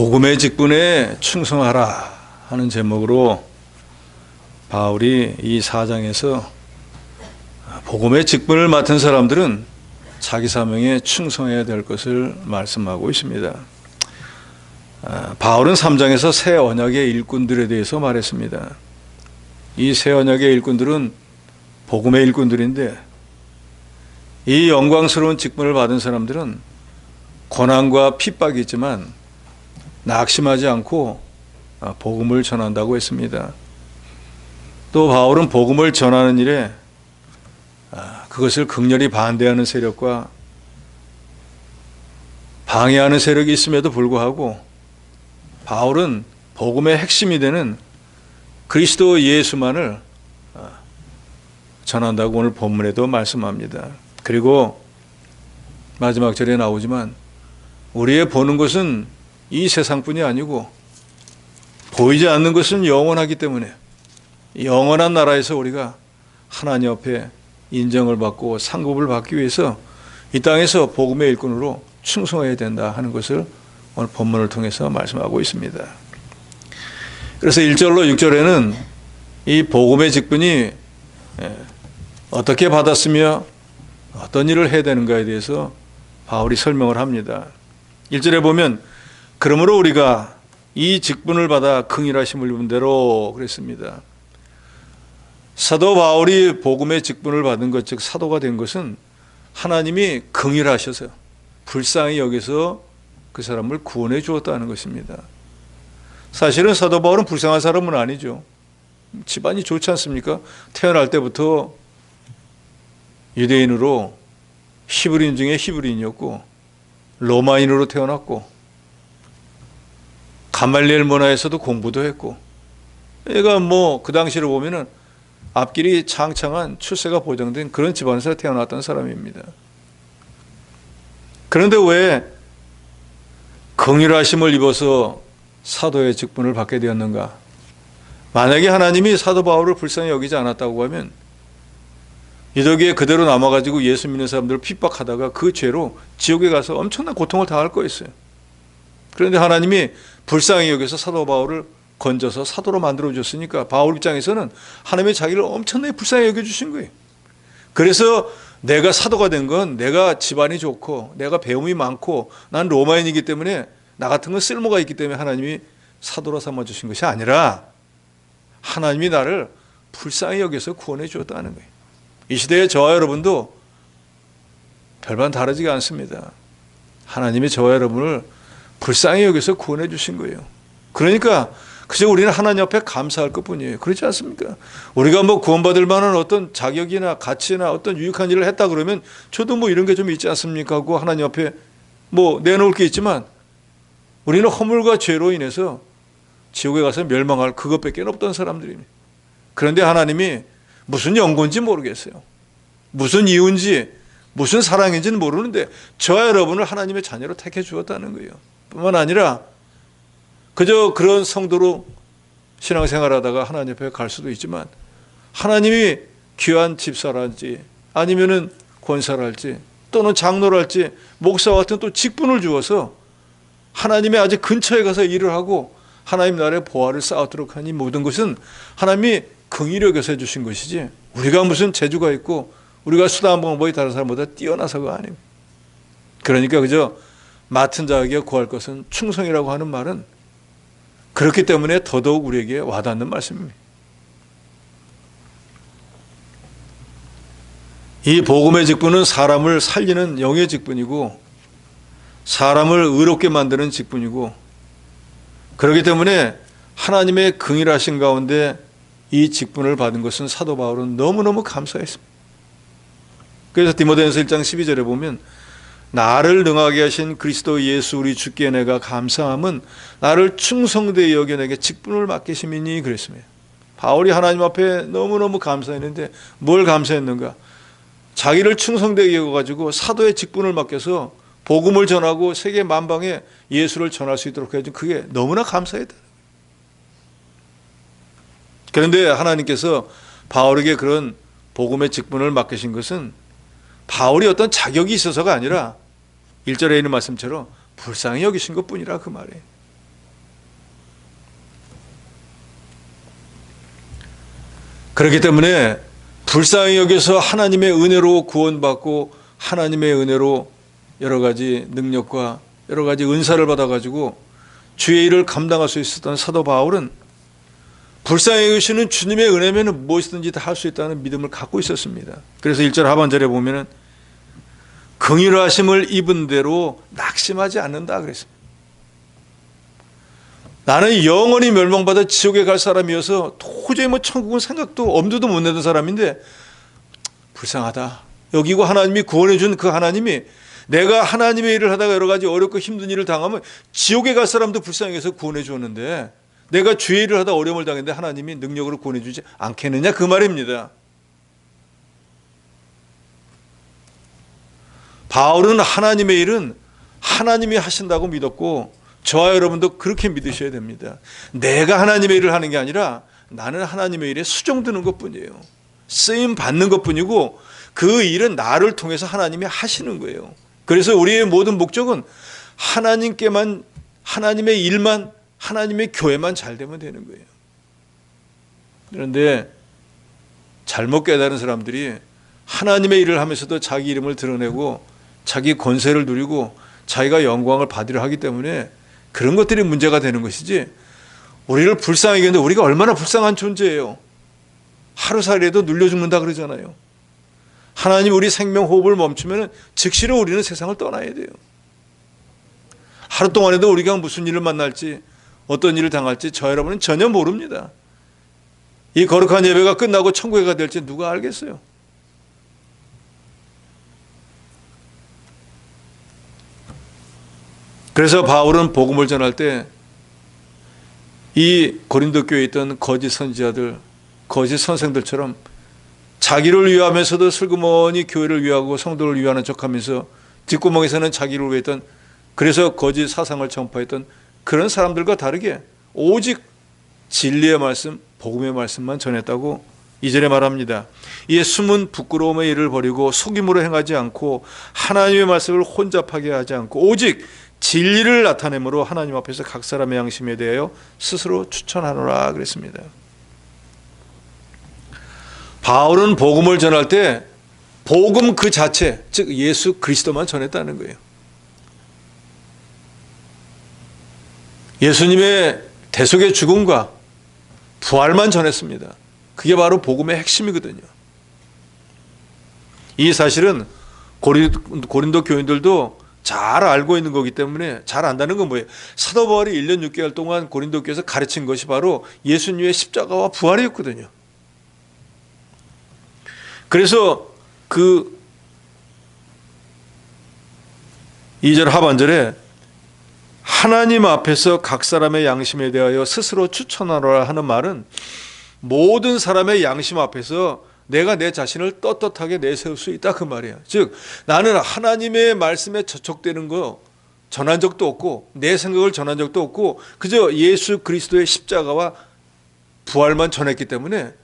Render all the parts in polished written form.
복음의 직분에 충성하라 하는 제목으로 바울이 이 4장에서 복음의 직분을 맡은 사람들은 자기 사명에 충성해야 될 것을 말씀하고 있습니다. 바울은 3장에서 새 언약의 일꾼들에 대해서 말했습니다. 이 새 언약의 일꾼들은 복음의 일꾼들인데, 이 영광스러운 직분을 받은 사람들은 고난과 핍박이 있지만 낙심하지 않고 복음을 전한다고 했습니다. 또 바울은 복음을 전하는 일에 그것을 극렬히 반대하는 세력과 방해하는 세력이 있음에도 불구하고 바울은 복음의 핵심이 되는 그리스도 예수만을 전한다고 오늘 본문에도 말씀합니다. 그리고 마지막 절에 나오지만 우리의 보는 것은 이 세상뿐이 아니고 보이지 않는 것은 영원하기 때문에 영원한 나라에서 우리가 하나님 앞에 인정을 받고 상급을 받기 위해서 이 땅에서 복음의 일꾼으로 충성해야 된다 하는 것을 오늘 본문을 통해서 말씀하고 있습니다. 그래서 1절로 6절에는 이 복음의 직분이 어떻게 받았으며 어떤 일을 해야 되는가에 대해서 바울이 설명을 합니다. 1절에 보면 그러므로 우리가 이 직분을 받아 긍휼하심을 입은 대로 그랬습니다. 사도 바울이 복음의 직분을 받은 것, 즉 사도가 된 것은 하나님이 긍휼하셔서 불쌍히 여기서 그 사람을 구원해 주었다는 것입니다. 사실은 사도 바울은 불쌍한 사람은 아니죠. 집안이 좋지 않습니까? 태어날 때부터 유대인으로 히브리인 중에 히브리인이었고 로마인으로 태어났고 가말리엘 문화에서도 공부도 했고, 얘가 그 당시를 보면은 앞길이 창창한 출세가 보장된 그런 집안에서 태어났던 사람입니다. 그런데 왜 긍휼하심을 입어서 사도의 직분을 받게 되었는가? 만약에 하나님이 사도 바울을 불쌍히 여기지 않았다고 하면 이덕에 그대로 남아가지고 예수 믿는 사람들을 핍박하다가 그 죄로 지옥에 가서 엄청난 고통을 당할 거였어요. 그런데 하나님이 불쌍히 여기서 사도 바울을 건져서 사도로 만들어줬으니까 바울 입장에서는 하나님이 자기를 엄청나게 불쌍히 여겨주신 거예요. 그래서 내가 사도가 된 건 내가 집안이 좋고 내가 배움이 많고 난 로마인이기 때문에 나 같은 건 쓸모가 있기 때문에 하나님이 사도로 삼아주신 것이 아니라 하나님이 나를 불쌍히 여겨서 구원해 주었다는 거예요. 이 시대에 저와 여러분도 별반 다르지가 않습니다. 하나님이 저와 여러분을 불쌍히 여기서 구원해 주신 거예요. 그러니까 그저 우리는 하나님 앞에 감사할 것뿐이에요. 그렇지 않습니까? 우리가 구원받을 만한 어떤 자격이나 가치나 어떤 유익한 일을 했다 그러면 저도 이런 게 좀 있지 않습니까 하고 하나님 앞에 내놓을 게 있지만 우리는 허물과 죄로 인해서 지옥에 가서 멸망할 그것밖에 없던 사람들입니다. 그런데 하나님이 무슨 연고인지 모르겠어요. 무슨 이유인지 무슨 사랑인지는 모르는데 저와 여러분을 하나님의 자녀로 택해 주었다는 거예요. 뿐만 아니라 그저 그런 성도로 신앙생활하다가 하나님 앞에 갈 수도 있지만 하나님이 귀한 집사랄지 아니면은 권사랄지 또는 장로랄지 목사와 같은 또 직분을 주어서 하나님의 아주 근처에 가서 일을 하고 하나님 나라의 보화를 쌓도록 하니 모든 것은 하나님이 긍휼히 여겨서 해주신 것이지 우리가 무슨 재주가 있고 우리가 수다한 방법이 다른 사람보다 뛰어나서가 아닙니다. 그러니까 그저 맡은 자에게 구할 것은 충성이라고 하는 말은 그렇기 때문에 더더욱 우리에게 와닿는 말씀입니다. 이 복음의 직분은 사람을 살리는 영의 직분이고 사람을 의롭게 만드는 직분이고 그렇기 때문에 하나님의 긍휼하신 가운데 이 직분을 받은 것은 사도 바울은 너무너무 감사했습니다. 그래서 디모데전서 1장 12절에 보면 나를 능하게 하신 그리스도 예수 우리 주께 내가 감사함은 나를 충성되이 여겨 내게 직분을 맡기심이니 그랬습니다. 바울이 하나님 앞에 너무너무 감사했는데 뭘 감사했는가? 자기를 충성되이 여겨가지고 사도의 직분을 맡겨서 복음을 전하고 세계 만방에 예수를 전할 수 있도록 해준 그게 너무나 감사했다. 그런데 하나님께서 바울에게 그런 복음의 직분을 맡기신 것은 바울이 어떤 자격이 있어서가 아니라 1절에 있는 말씀처럼 불쌍히 여기신 것뿐이라 그 말이에요. 그렇기 때문에 불쌍히 여겨서 하나님의 은혜로 구원받고 하나님의 은혜로 여러 가지 능력과 여러 가지 은사를 받아가지고 주의 일을 감당할 수 있었던 사도 바울은 불쌍히 여기시는 주님의 은혜면 무엇이든지 다 할 수 있다는 믿음을 갖고 있었습니다. 그래서 1절 하반절에 보면은 긍휼하심을 입은 대로 낙심하지 않는다 그랬습니다. 나는 영원히 멸망받아 지옥에 갈 사람이어서 도저히 천국은 생각도 엄두도 못 내던 사람인데 불쌍하다. 여기고 하나님이 구원해 준 그 하나님이 내가 하나님의 일을 하다가 여러 가지 어렵고 힘든 일을 당하면 지옥에 갈 사람도 불쌍해서 구원해 주었는데 내가 주의 일을 하다 어려움을 당했는데 하나님이 능력으로 구원해 주지 않겠느냐 그 말입니다. 바울은 하나님의 일은 하나님이 하신다고 믿었고 저와 여러분도 그렇게 믿으셔야 됩니다. 내가 하나님의 일을 하는 게 아니라 나는 하나님의 일에 수종드는 것뿐이에요. 쓰임 받는 것뿐이고 그 일은 나를 통해서 하나님이 하시는 거예요. 그래서 우리의 모든 목적은 하나님께만, 하나님의 일만, 하나님의 교회만 잘 되면 되는 거예요. 그런데 잘못 깨달은 사람들이 하나님의 일을 하면서도 자기 이름을 드러내고 자기 권세를 누리고 자기가 영광을 받으려 하기 때문에 그런 것들이 문제가 되는 것이지, 우리를 불쌍하게 했는데 우리가 얼마나 불쌍한 존재예요. 하루살이라도 눌려 죽는다 그러잖아요. 하나님 우리 생명 호흡을 멈추면 즉시로 우리는 세상을 떠나야 돼요. 하루 동안에도 우리가 무슨 일을 만날지 어떤 일을 당할지 저 여러분은 전혀 모릅니다. 이 거룩한 예배가 끝나고 천국에 가 될지 누가 알겠어요. 그래서 바울은 복음을 전할 때 이 고린도 교회에 있던 거짓 선지자들, 거짓 선생들처럼 자기를 위하면서도 슬그머니 교회를 위하고 성도를 위하는 척하면서 뒷구멍에서는 자기를 위했던, 그래서 거짓 사상을 전파했던 그런 사람들과 다르게 오직 진리의 말씀, 복음의 말씀만 전했다고 2절에 말합니다. 이에 숨은 부끄러움의 일을 버리고 속임으로 행하지 않고 하나님의 말씀을 혼잡하게 하지 않고 오직 진리를 나타내므로 하나님 앞에서 각 사람의 양심에 대하여 스스로 추천하노라 그랬습니다. 바울은 복음을 전할 때 복음 그 자체, 즉 예수 그리스도만 전했다는 거예요. 예수님의 대속의 죽음과 부활만 전했습니다. 그게 바로 복음의 핵심이거든요. 이 사실은 고린도 교인들도 잘 알고 있는 거기 때문에, 잘 안다는 건 뭐예요? 사도 바울이 1년 6개월 동안 고린도 교회에서 가르친 것이 바로 예수님의 십자가와 부활이었거든요. 그래서 그 2절 하반절에 하나님 앞에서 각 사람의 양심에 대하여 스스로 추천하라 하는 말은 모든 사람의 양심 앞에서 내가 내 자신을 떳떳하게 내세울 수 있다 그 말이에요. 즉 나는 하나님의 말씀에 저촉되는 거 전한 적도 없고 내 생각을 전한 적도 없고 그저 예수 그리스도의 십자가와 부활만 전했기 때문에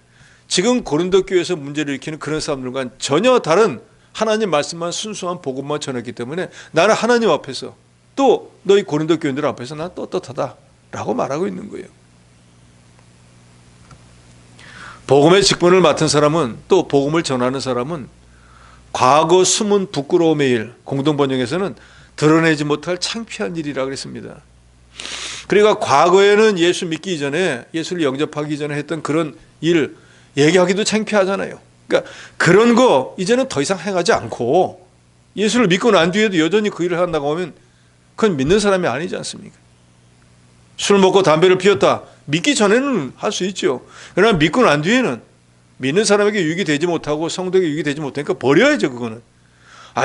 지금 고린도 교회에서 문제를 일으키는 그런 사람들과는 전혀 다른 하나님 말씀만 순수한 복음만 전했기 때문에 나는 하나님 앞에서 또 너희 고린도 교인들 앞에서 난 떳떳하다라고 말하고 있는 거예요. 복음의 직분을 맡은 사람은, 또 복음을 전하는 사람은 과거 숨은 부끄러움의 일, 공동번역에서는 드러내지 못할 창피한 일이라고 했습니다. 그러니까 과거에는 예수 믿기 이전에, 예수를 영접하기 전에 했던 그런 일 얘기하기도 창피하잖아요. 그러니까 그런 거 이제는 더 이상 행하지 않고 예수를 믿고 난 뒤에도 여전히 그 일을 한다고 하면 그건 믿는 사람이 아니지 않습니까? 술 먹고 담배를 피웠다. 믿기 전에는 할 수 있죠. 그러나 믿고 난 뒤에는 믿는 사람에게 유익이 되지 못하고 성도에게 유익이 되지 못하니까 버려야죠. 그거는.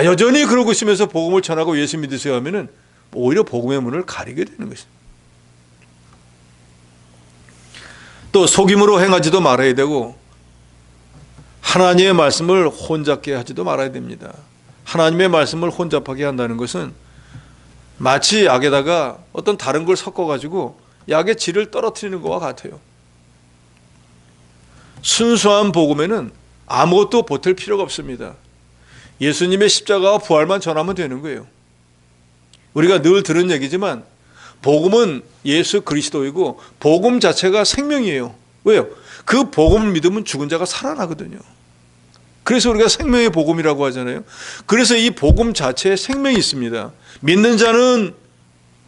여전히 그러고 있으면서 복음을 전하고 예수 믿으세요 하면은 오히려 복음의 문을 가리게 되는 것입니다. 또 속임으로 행하지도 말아야 되고 하나님의 말씀을 혼잡게 하지도 말아야 됩니다. 하나님의 말씀을 혼잡하게 한다는 것은 마치 약에다가 어떤 다른 걸 섞어가지고 약의 질을 떨어뜨리는 것과 같아요. 순수한 복음에는 아무것도 보탤 필요가 없습니다. 예수님의 십자가와 부활만 전하면 되는 거예요. 우리가 늘 들은 얘기지만 복음은 예수 그리스도이고 복음 자체가 생명이에요. 왜요? 그 복음을 믿으면 죽은 자가 살아나거든요. 그래서 우리가 생명의 복음이라고 하잖아요. 그래서 이 복음 자체에 생명이 있습니다. 믿는 자는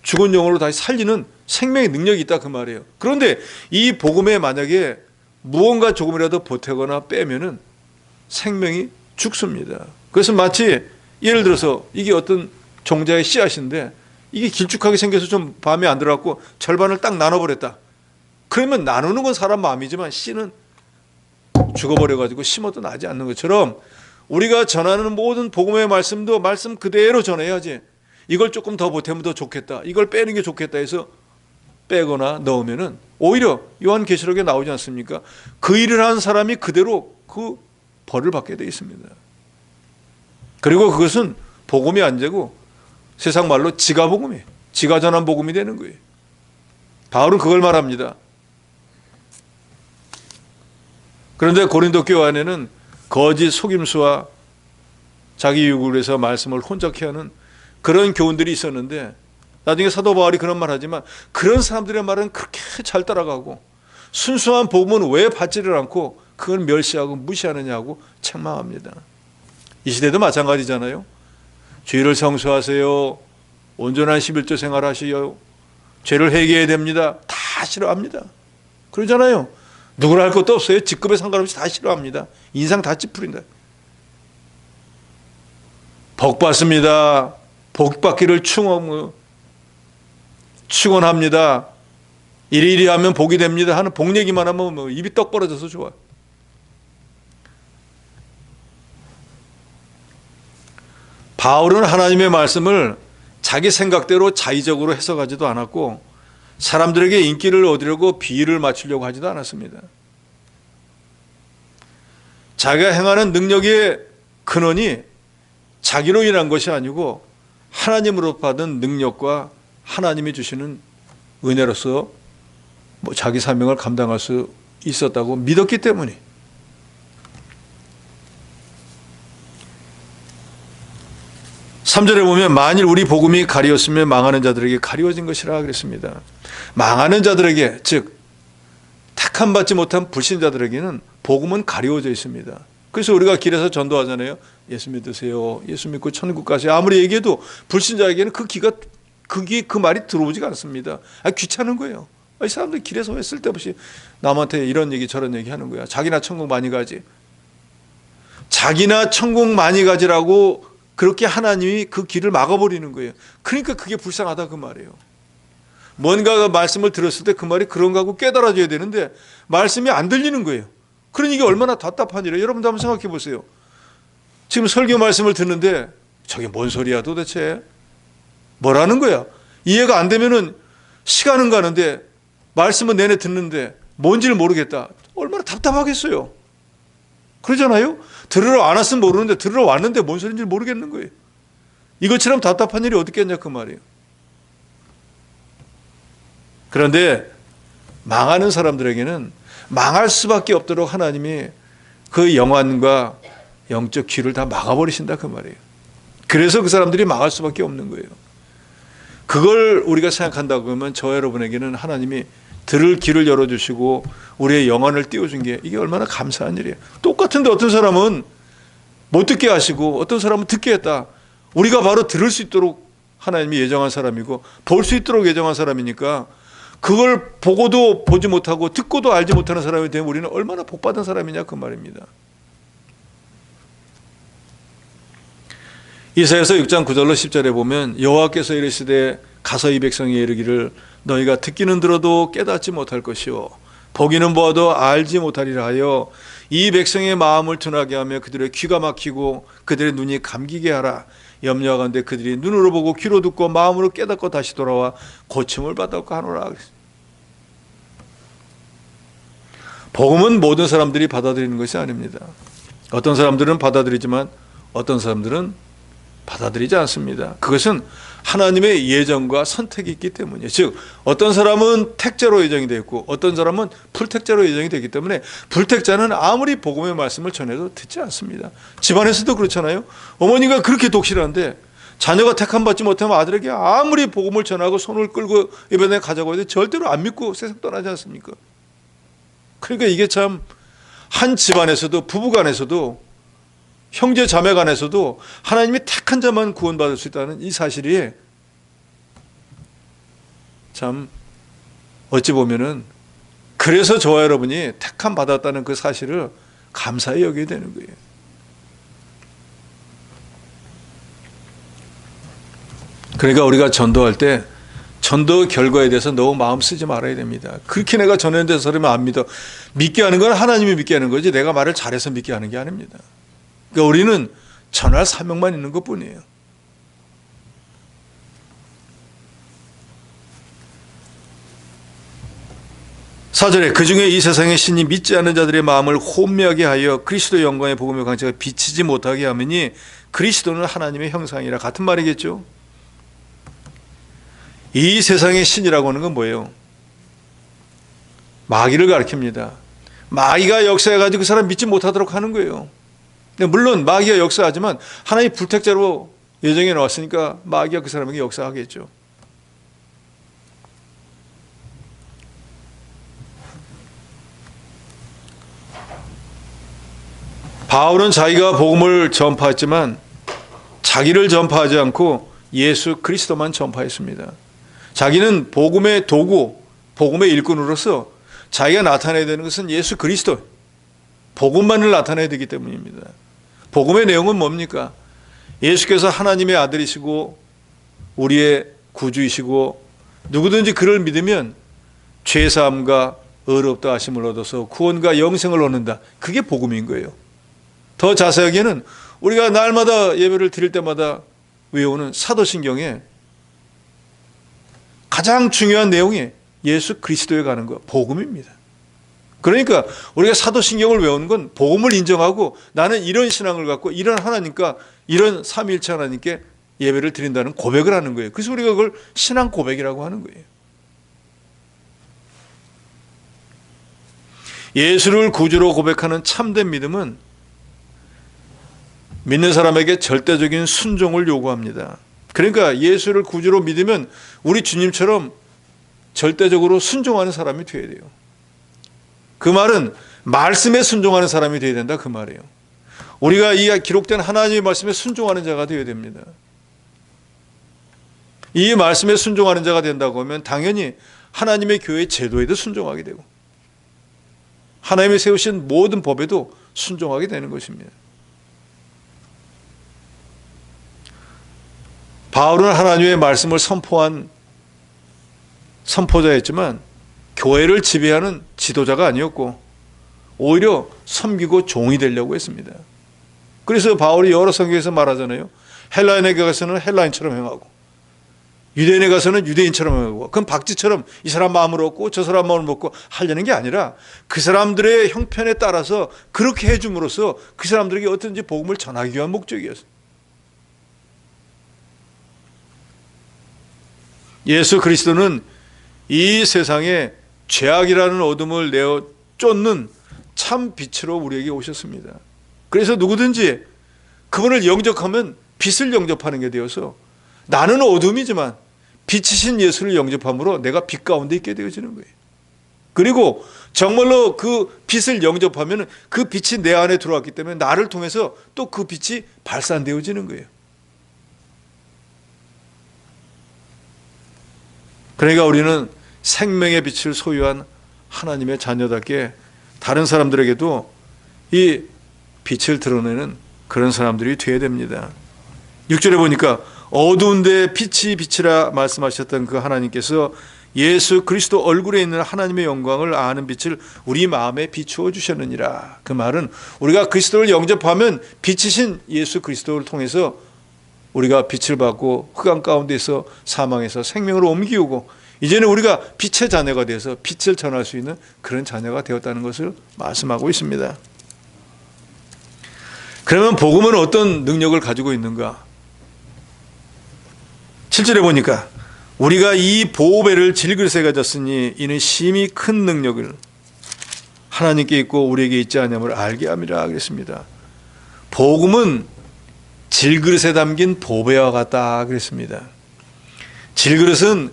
죽은 영혼으로 다시 살리는 생명의 능력이 있다 그 말이에요. 그런데 이 복음에 만약에 무언가 조금이라도 보태거나 빼면은 생명이 죽습니다. 그래서 마치 예를 들어서 이게 어떤 종자의 씨앗인데 이게 길쭉하게 생겨서 좀 마음에 안 들어갖고 절반을 딱 나눠버렸다. 그러면 나누는 건 사람 마음이지만 씨는 죽어버려가지고 심어도 나지 않는 것처럼 우리가 전하는 모든 복음의 말씀도 말씀 그대로 전해야지. 이걸 조금 더 보태면 더 좋겠다. 이걸 빼는 게 좋겠다 해서 빼거나 넣으면은 오히려 요한계시록에 나오지 않습니까? 그 일을 한 사람이 그대로 그 벌을 받게 되어 있습니다. 그리고 그것은 복음이 안 되고 세상 말로 지가 복음이에요. 지가 전한 복음이 되는 거예요. 바울은 그걸 말합니다. 그런데 고린도 교회 안에는 거짓 속임수와 자기 유익을 위해서 말씀을 혼잡케 하는 그런 교훈들이 있었는데 나중에 사도 바울이 그런 말 하지만 그런 사람들의 말은 그렇게 잘 따라가고 순수한 복음은 왜 받지를 않고 그걸 멸시하고 무시하느냐고 책망합니다. 이 시대도 마찬가지잖아요. 죄를 성수하세요. 온전한 11조 생활하시오. 죄를 회개해야 됩니다. 다 싫어합니다. 그러잖아요. 누구나 할 것도 없어요. 직급에 상관없이 다 싫어합니다. 인상 다 찌푸린다. 복 받습니다. 복 받기를 축원합니다. 이리이리 하면 복이 됩니다 하는 복 얘기만 하면 뭐 입이 떡 벌어져서 좋아. 바울은 하나님의 말씀을 자기 생각대로 자의적으로 해석하지도 않았고 사람들에게 인기를 얻으려고 비위를 맞추려고 하지도 않았습니다. 자기가 행하는 능력의 근원이 자기로 인한 것이 아니고 하나님으로 받은 능력과 하나님이 주시는 은혜로서 자기 사명을 감당할 수 있었다고 믿었기 때문에 3절에 보면 만일 우리 복음이 가리웠으면 망하는 자들에게 가리워진 것이라 그랬습니다. 망하는 자들에게 즉 택함 받지 못한 불신자들에게는 복음은 가리워져 있습니다. 그래서 우리가 길에서 전도하잖아요. 예수 믿으세요. 예수 믿고 천국 가세요. 아무리 얘기해도 불신자에게는 그 말이 들어오지가 않습니다. 귀찮은 거예요. 이 사람들 길에서 왜 쓸데없이 남한테 이런 얘기 저런 얘기 하는 거야. 자기나 천국 많이 가지. 자기나 천국 많이 가지라고 그렇게 하나님이 그 길을 막아버리는 거예요. 그러니까 그게 불쌍하다 그 말이에요. 뭔가 말씀을 들었을 때 그 말이 그런가 하고 깨달아져야 되는데 말씀이 안 들리는 거예요. 그러니 이게 얼마나 답답한 일이에요. 여러분도 한번 생각해 보세요. 지금 설교 말씀을 듣는데 저게 뭔 소리야 도대체. 뭐라는 거야. 이해가 안 되면은 시간은 가는데 말씀은 내내 듣는데 뭔지를 모르겠다. 얼마나 답답하겠어요. 그러잖아요. 들으러 안 왔으면 모르는데 들으러 왔는데 뭔 소리인지 모르겠는 거예요. 이것처럼 답답한 일이 어디 있겠냐 그 말이에요. 그런데 망하는 사람들에게는 망할 수밖에 없도록 하나님이 그 영안과 영적 귀를 다 막아버리신다 그 말이에요. 그래서 그 사람들이 망할 수밖에 없는 거예요. 그걸 우리가 생각한다고 하면 저 여러분에게는 하나님이 들을 길을 열어주시고 우리의 영안을 띄워준 게 이게 얼마나 감사한 일이에요. 똑같은데 어떤 사람은 못 듣게 하시고 어떤 사람은 듣게 했다. 우리가 바로 들을 수 있도록 하나님이 예정한 사람이고 볼 수 있도록 예정한 사람이니까 그걸 보고도 보지 못하고 듣고도 알지 못하는 사람이 되면 우리는 얼마나 복받은 사람이냐 그 말입니다. 이사야서 6장 9절로 10절에 보면 여호와께서 이르시되 가서 이 백성에 이르기를 너희가 듣기는 들어도 깨닫지 못할 것이요 보기는 보아도 알지 못하리라 하여 이 백성의 마음을 둔하게 하며 그들의 귀가 막히고 그들의 눈이 감기게 하라. 염려하건대 그들이 눈으로 보고 귀로 듣고 마음으로 깨닫고 다시 돌아와 고침을 받았고 하노라. 복음은 모든 사람들이 받아들이는 것이 아닙니다. 어떤 사람들은 받아들이지만 어떤 사람들은 받아들이지 않습니다. 그것은 하나님의 예정과 선택이 있기 때문이에요. 즉 어떤 사람은 택자로 예정이 되어 있고 어떤 사람은 불택자로 예정이 되기 때문에 불택자는 아무리 복음의 말씀을 전해도 듣지 않습니다. 집안에서도 그렇잖아요. 어머니가 그렇게 독실한데 자녀가 택함 받지 못하면 아들에게 아무리 복음을 전하고 손을 끌고 이번에 가자고 해도 절대로 안 믿고 세상 떠나지 않습니까? 그러니까 이게 참 한 집안에서도, 부부간에서도, 형제 자매간에서도 하나님이 택한 자만 구원받을 수 있다는 이 사실이 참 어찌 보면은 그래서 저와 여러분이 택함 받았다는 그 사실을 감사히 여기게 되는 거예요. 그러니까 우리가 전도할 때 전도 결과에 대해서 너무 마음 쓰지 말아야 됩니다. 그렇게 내가 전했는데 사람이 안 믿어. 믿게 하는 건 하나님이 믿게 하는 거지 내가 말을 잘해서 믿게 하는 게 아닙니다. 그러니까 우리는 전할 사명만 있는 것뿐이에요. 사절에 그 중에 이 세상의 신이 믿지 않는 자들의 마음을 혼미하게 하여 그리스도의 영광의 복음의 광채가 비치지 못하게 하느니 그리스도는 하나님의 형상이라. 같은 말이겠죠. 이 세상의 신이라고 하는 건 뭐예요? 마귀를 가리킵니다. 마귀가 역사해가지고 그 사람 믿지 못하도록 하는 거예요. 물론 마귀가 역사하지만 하나님이 불택자로 예정해 놓았으니까 마귀가 그 사람에게 역사하겠죠. 바울은 자기가 복음을 전파했지만 자기를 전파하지 않고 예수 그리스도만 전파했습니다. 자기는 복음의 도구, 복음의 일꾼으로서 자기가 나타내야 되는 것은 예수 그리스도, 복음만을 나타내야 되기 때문입니다. 복음의 내용은 뭡니까? 예수께서 하나님의 아들이시고 우리의 구주이시고 누구든지 그를 믿으면 죄사함과 의롭다 하심을 얻어서 구원과 영생을 얻는다. 그게 복음인 거예요. 더 자세하게는 우리가 날마다 예배를 드릴 때마다 외우는 사도신경에 가장 중요한 내용이 예수 그리스도에 가는 거, 복음입니다. 그러니까 우리가 사도신경을 외우는 건 복음을 인정하고 나는 이런 신앙을 갖고 이런 하나님과 이런 삼위일체 하나님께 예배를 드린다는 고백을 하는 거예요. 그래서 우리가 그걸 신앙 고백이라고 하는 거예요. 예수를 구주로 고백하는 참된 믿음은 믿는 사람에게 절대적인 순종을 요구합니다. 그러니까 예수를 구주로 믿으면 우리 주님처럼 절대적으로 순종하는 사람이 되어야 돼요. 그 말은 말씀에 순종하는 사람이 되어야 된다 그 말이에요. 우리가 이 기록된 하나님의 말씀에 순종하는 자가 되어야 됩니다. 이 말씀에 순종하는 자가 된다고 하면 당연히 하나님의 교회 제도에도 순종하게 되고 하나님이 세우신 모든 법에도 순종하게 되는 것입니다. 바울은 하나님의 말씀을 선포한 선포자였지만 교회를 지배하는 지도자가 아니었고 오히려 섬기고 종이 되려고 했습니다. 그래서 바울이 여러 성경에서 말하잖아요. 헬라인에게 가서는 헬라인처럼 행하고 유대인에 가서는 유대인처럼 행하고 그럼 박쥐처럼 이 사람 마음을 얻고 저 사람 마음을 먹고 하려는 게 아니라 그 사람들의 형편에 따라서 그렇게 해줌으로써 그 사람들에게 어떤지 복음을 전하기 위한 목적이었어요. 예수 그리스도는 이 세상에 죄악이라는 어둠을 내어 쫓는 참 빛으로 우리에게 오셨습니다. 그래서 누구든지 그분을 영접하면 빛을 영접하는 게 되어서 나는 어둠이지만 빛이신 예수를 영접함으로 내가 빛 가운데 있게 되어지는 거예요. 그리고 정말로 그 빛을 영접하면 그 빛이 내 안에 들어왔기 때문에 나를 통해서 또 그 빛이 발산되어지는 거예요. 그러니까 우리는 생명의 빛을 소유한 하나님의 자녀답게 다른 사람들에게도 이 빛을 드러내는 그런 사람들이 되어야 됩니다. 6절에 보니까 어두운 데 빛이 빛이라 말씀하셨던 그 하나님께서 예수 그리스도 얼굴에 있는 하나님의 영광을 아는 빛을 우리 마음에 비추어 주셨느니라. 그 말은 우리가 그리스도를 영접하면 빛이신 예수 그리스도를 통해서 우리가 빛을 받고 흑암 가운데서 사망에서 생명으로 옮기우고 이제는 우리가 빛의 자녀가 돼서 빛을 전할 수 있는 그런 자녀가 되었다는 것을 말씀하고 있습니다. 그러면 복음은 어떤 능력을 가지고 있는가? 7절에 보니까 우리가 이 보배를 질그릇에 가졌으니 이는 심히 큰 능력을 하나님께 있고 우리에게 있지 않음을 알게 함이라 그랬습니다. 복음은 질그릇에 담긴 보배와 같다 그랬습니다. 질그릇은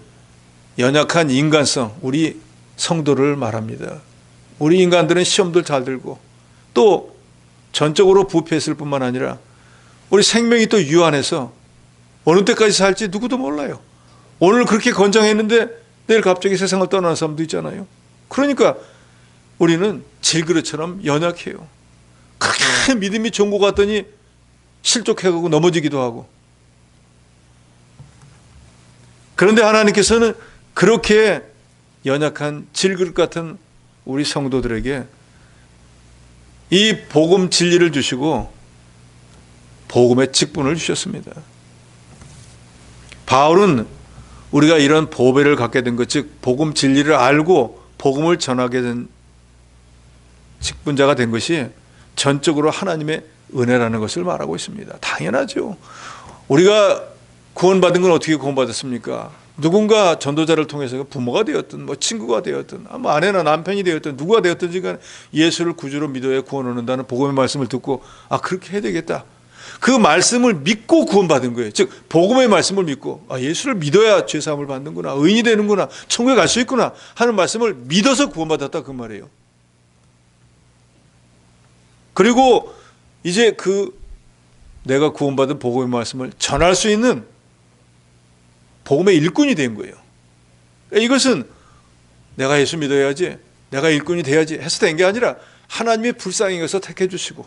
연약한 인간성, 우리 성도를 말합니다. 우리 인간들은 시험들 잘 들고 또 전적으로 부패했을 뿐만 아니라 우리 생명이 또 유한해서 어느 때까지 살지 누구도 몰라요. 오늘 그렇게 건장했는데 내일 갑자기 세상을 떠나는 사람도 있잖아요. 그러니까 우리는 질그릇처럼 연약해요. 그렇게 믿음이 좋은 것 같더니 실족해가고 넘어지기도 하고. 그런데 하나님께서는 그렇게 연약한 질그릇 같은 우리 성도들에게 이 복음 진리를 주시고 복음의 직분을 주셨습니다. 바울은 우리가 이런 보배를 갖게 된 것, 즉 복음 진리를 알고 복음을 전하게 된 직분자가 된 것이 전적으로 하나님의 은혜라는 것을 말하고 있습니다. 당연하죠. 우리가 구원받은 건 어떻게 구원받았습니까? 누군가 전도자를 통해서 부모가 되었든 뭐 친구가 되었든 뭐 아내나 남편이 되었든 누구가 되었든지 간에 예수를 구주로 믿어야 구원 얻는다는 복음의 말씀을 듣고 그렇게 해야 되겠다. 그 말씀을 믿고 구원받은 거예요. 즉 복음의 말씀을 믿고 예수를 믿어야 죄사함을 받는구나, 의인이 되는구나, 천국에 갈 수 있구나 하는 말씀을 믿어서 구원받았다 그 말이에요. 그리고 이제 내가 구원받은 복음의 말씀을 전할 수 있는 복음의 일꾼이 된 거예요. 이것은 내가 예수 믿어야지, 내가 일꾼이 돼야지 해서 된 게 아니라 하나님의 불쌍히 여겨서 택해 주시고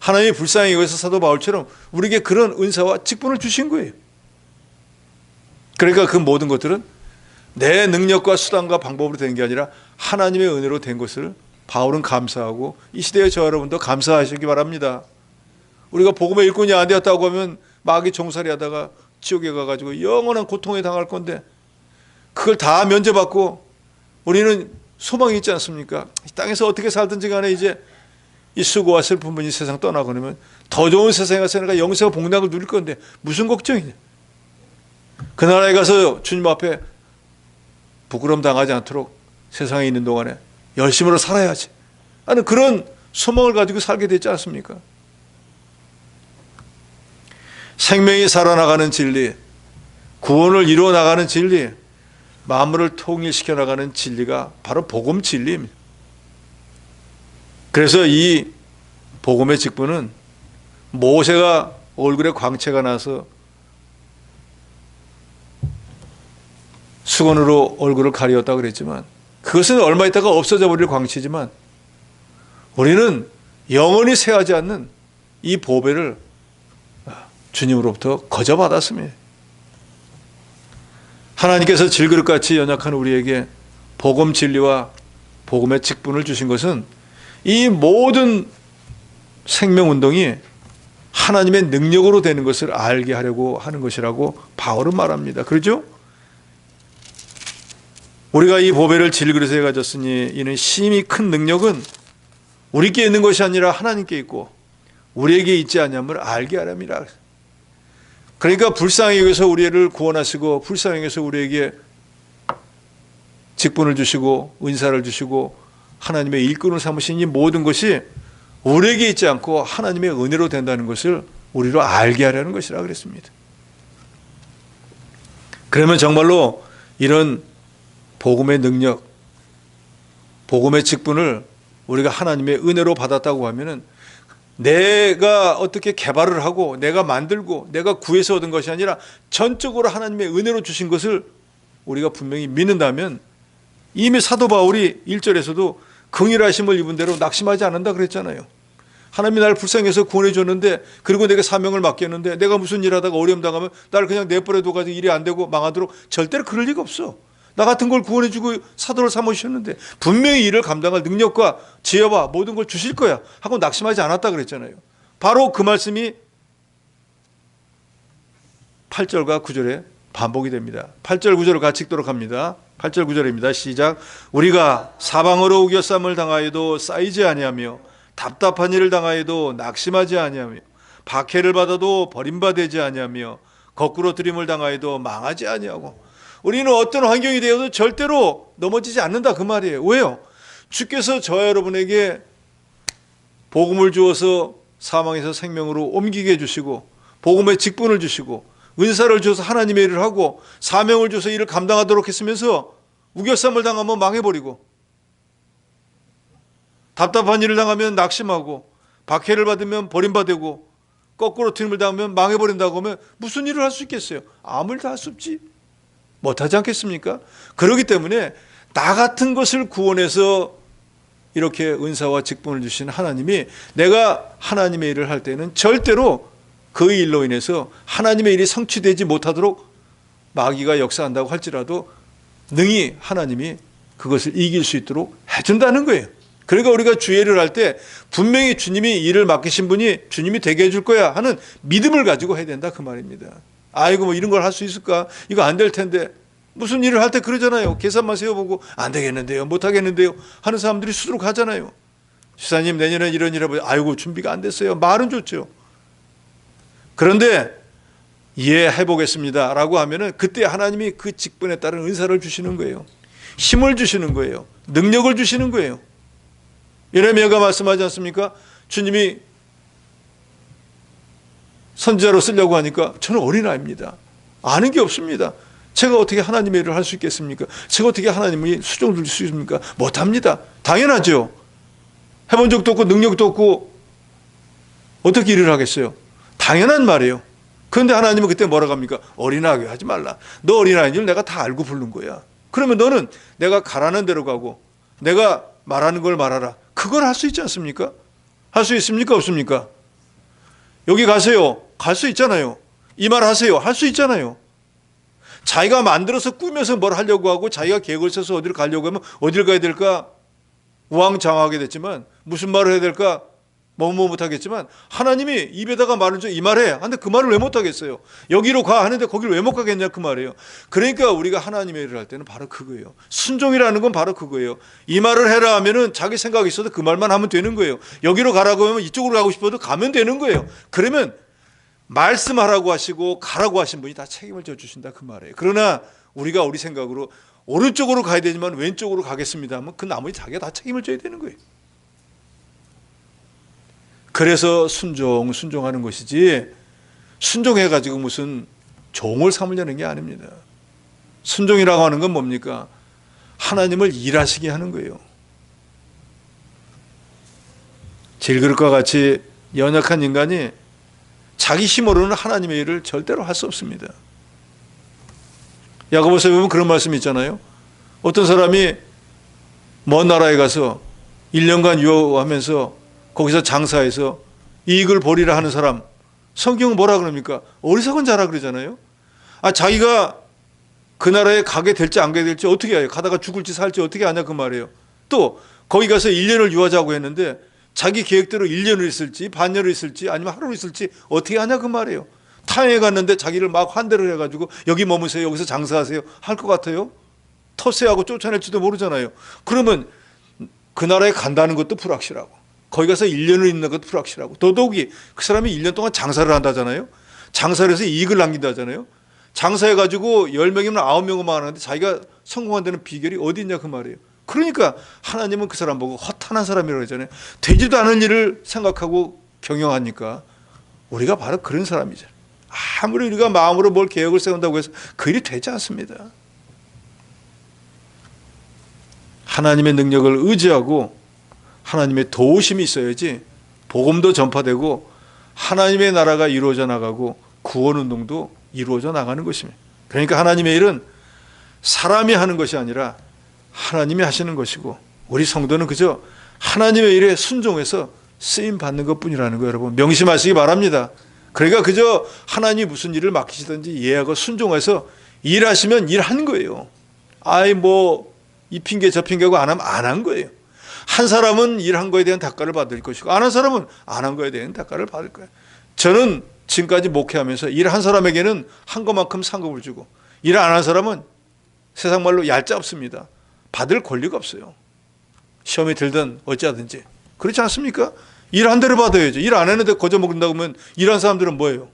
하나님의 불쌍히 여겨서 사도 바울처럼 우리에게 그런 은사와 직분을 주신 거예요. 그러니까 그 모든 것들은 내 능력과 수단과 방법으로 된 게 아니라 하나님의 은혜로 된 것을 바울은 감사하고 이 시대의 저 여러분도 감사하시기 바랍니다. 우리가 복음의 일꾼이 안 되었다고 하면 마귀 종살이 하다가 지옥에 가가지고 영원한 고통에 당할 건데 그걸 다 면제받고 우리는 소망이 있지 않습니까? 이 땅에서 어떻게 살든지 간에 이제 이 수고와 슬픈 분이 세상 떠나고 그러면 더 좋은 세상에 가서 내가 영생과 복락을 누릴 건데 무슨 걱정이냐. 그 나라에 가서 주님 앞에 부끄러움 당하지 않도록 세상에 있는 동안에 열심으로 살아야지 하는 그런 소망을 가지고 살게 되지 않습니까? 생명이 살아나가는 진리, 구원을 이루어 나가는 진리, 만물을 통일시켜 나가는 진리가 바로 복음 진리입니다. 그래서 이 복음의 직분은 모세가 얼굴에 광채가 나서 수건으로 얼굴을 가리웠다고 그랬지만 그것은 얼마 있다가 없어져 버릴 광채지만 우리는 영원히 쇠하지 않는 이 보배를 주님으로부터 거저받았습니다. 하나님께서 질그릇같이 연약한 우리에게 복음 진리와 복음의 직분을 주신 것은 이 모든 생명운동이 하나님의 능력으로 되는 것을 알게 하려고 하는 것이라고 바울은 말합니다. 그렇죠? 우리가 이 보배를 질그릇에 가졌으니 이는 심히 큰 능력은 우리께 있는 것이 아니라 하나님께 있고 우리에게 있지 않냐면 알게 하렵니다. 그러니까 불쌍히 여기서 우리를 구원하시고 불쌍히 여기서 우리에게 직분을 주시고 은사를 주시고 하나님의 일꾼을 삼으신 이 모든 것이 우리에게 있지 않고 하나님의 은혜로 된다는 것을 우리로 알게 하려는 것이라 그랬습니다. 그러면 정말로 이런 복음의 능력, 복음의 직분을 우리가 하나님의 은혜로 받았다고 하면은 내가 어떻게 개발을 하고 내가 만들고 내가 구해서 얻은 것이 아니라 전적으로 하나님의 은혜로 주신 것을 우리가 분명히 믿는다면 이미 사도 바울이 1절에서도 긍휼하심을 입은 대로 낙심하지 않는다 그랬잖아요. 하나님이 나를 불쌍해서 구원해 줬는데 그리고 내가 사명을 맡겼는데 내가 무슨 일 하다가 어려움 당하면 나를 그냥 내버려 둬가지고 일이 안 되고 망하도록 절대로 그럴 리가 없어. 나 같은 걸 구원해 주고 사도를 삼으셨는데 분명히 일을 감당할 능력과 지혜와 모든 걸 주실 거야 하고 낙심하지 않았다 그랬잖아요. 바로 그 말씀이 8절과 9절에 반복이 됩니다. 8절 9절을 같이 읽도록 합니다. 8절 9절입니다. 시작. 우리가 사방으로 우겨쌈을 당하여도 쌓이지 아니하며 답답한 일을 당하여도 낙심하지 아니하며 박해를 받아도 버림받지 아니하며 거꾸로 들임을 당하여도 망하지 아니하고 우리는 어떤 환경이 되어도 절대로 넘어지지 않는다 그 말이에요. 왜요? 주께서 저와 여러분에게 복음을 주어서 사망에서 생명으로 옮기게 해주시고 복음의 직분을 주시고 은사를 주어서 하나님의 일을 하고 사명을 주어서 일을 감당하도록 했으면서 우겨쌈을 당하면 망해버리고 답답한 일을 당하면 낙심하고, 박해를 받으면 버림받고, 거꾸로 튀김을 당하면 망해버린다고 하면 무슨 일을 할 수 있겠어요? 아무 일도 할 수 없지. 못하지 않겠습니까? 그렇기 때문에 나 같은 것을 구원해서 이렇게 은사와 직분을 주신 하나님이, 내가 하나님의 일을 할 때는 절대로 그 일로 인해서 하나님의 일이 성취되지 못하도록 마귀가 역사한다고 할지라도 능히 하나님이 그것을 이길 수 있도록 해준다는 거예요. 그러니까 우리가 주의를 할 때 분명히 주님이 일을 맡기신 분이 주님이 되게 해줄 거야 하는 믿음을 가지고 해야 된다, 그 말입니다. 아이고 뭐 이런 걸 할 수 있을까? 이거 안 될 텐데. 무슨 일을 할 때 그러잖아요. 계산만 세워보고 안 되겠는데요, 못 하겠는데요 하는 사람들이 수두룩 하잖아요. 지사님 내년에 이런 일 해보세요. 아이고 준비가 안 됐어요. 말은 좋죠. 그런데 이해해보겠습니다 라고 하면은 그때 하나님이 그 직분에 따른 은사를 주시는 거예요. 힘을 주시는 거예요. 능력을 주시는 거예요. 예레미야가 말씀하지 않습니까? 주님이 선지자로 쓰려고 하니까 저는 어린아이입니다. 아는 게 없습니다. 제가 어떻게 하나님의 일을 할 수 있겠습니까? 제가 어떻게 하나님의 수종을 줄 수 있습니까? 못합니다. 당연하죠. 해본 적도 없고 능력도 없고 어떻게 일을 하겠어요? 당연한 말이에요. 그런데 하나님은 그때 뭐라고 합니까? 어린아이 하지 말라. 너 어린아이인 줄 내가 다 알고 부른 거야. 그러면 너는 내가 가라는 대로 가고 내가 말하는 걸 말하라. 그걸 할 수 있지 않습니까? 할 수 있습니까? 없습니까? 여기 가세요. 갈 수 있잖아요. 이 말 하세요. 할 수 있잖아요. 자기가 만들어서 꾸며서 뭘 하려고 하고 자기가 계획을 써서 어디를 가려고 하면 어디를 가야 될까 우왕좌왕하게 됐지만, 무슨 말을 해야 될까 뭐 못하겠지만, 하나님이 입에다가 말을 줘, 이 말해 하는데 그 말을 왜 못하겠어요? 여기로 가 하는데 거기를 왜 못 가겠냐 그 말이에요. 그러니까 우리가 하나님의 일을 할 때는 바로 그거예요. 순종이라는 건 바로 그거예요. 이 말을 해라 하면은 자기 생각이 있어도 그 말만 하면 되는 거예요. 여기로 가라고 하면 이쪽으로 가고 싶어도 가면 되는 거예요. 그러면 말씀하라고 하시고 가라고 하신 분이 다 책임을 져주신다 그 말이에요. 그러나 우리가 우리 생각으로 오른쪽으로 가야 되지만 왼쪽으로 가겠습니다 하면 그 나머지 자기가 다 책임을 져야 되는 거예요. 그래서 순종하는 것이지, 순종해가지고 무슨 종을 삼으려는 게 아닙니다. 순종이라고 하는 건 뭡니까? 하나님을 일하시게 하는 거예요. 질그릇과 같이 연약한 인간이 자기 힘으로는 하나님의 일을 절대로 할 수 없습니다. 야고보서에 보면 그런 말씀이 있잖아요. 어떤 사람이 먼 나라에 가서 1년간 유학하면서 거기서 장사해서 이익을 벌이라 하는 사람, 성경은 뭐라 그럽니까? 어리석은 자라 그러잖아요. 자기가 그 나라에 가게 될지 안 가게 될지 어떻게 해요? 가다가 죽을지 살지 어떻게 아냐 그 말이에요. 또 거기 가서 1년을 유하자고 했는데 자기 계획대로 1년을 있을지 반년을 있을지 아니면 하루를 있을지 어떻게 하냐 그 말이에요. 타행에 갔는데 자기를 막 환대를 해가지고 여기 머무세요, 여기서 장사하세요 할 것 같아요? 터세하고 쫓아낼지도 모르잖아요. 그러면 그 나라에 간다는 것도 불확실하고 거기 가서 1년을 있는 것도 불확실하고, 더더욱이 그 사람이 1년 동안 장사를 한다잖아요. 장사를 해서 이익을 남긴다잖아요. 장사해가지고 10명이면 9명만 하는데 자기가 성공한다는 비결이 어디 있냐 그 말이에요. 그러니까 하나님은 그 사람 보고 허탄한 사람이라고 하잖아요. 되지도 않은 일을 생각하고 경영하니까 우리가 바로 그런 사람이죠. 아무리 우리가 마음으로 뭘 계획을 세운다고 해서 그 일이 되지 않습니다. 하나님의 능력을 의지하고 하나님의 도우심이 있어야지 복음도 전파되고 하나님의 나라가 이루어져 나가고 구원운동도 이루어져 나가는 것입니다. 그러니까 하나님의 일은 사람이 하는 것이 아니라 하나님이 하시는 것이고, 우리 성도는 그저 하나님의 일에 순종해서 쓰임받는 것뿐이라는 거 여러분 명심하시기 바랍니다. 그러니까 그저 하나님이 무슨 일을 맡기시든지 이해하고 순종해서 일하시면 일하는 거예요. 이 핑계 저 핑계고 안 하면 안 한 거예요. 한 사람은 일한 거에 대한 대가를 받을 것이고 안 한 사람은 안 한 거에 대한 대가를 받을 거예요. 저는 지금까지 목회하면서 일한 사람에게는 한 것만큼 상급을 주고 일 안 한 사람은 세상 말로 얄짤없습니다. 받을 권리가 없어요. 시험에 들든 어찌하든지. 그렇지 않습니까? 일한 대로 받아야죠. 일 안 했는데 거저 먹는다고 하면 일한 사람들은 뭐예요?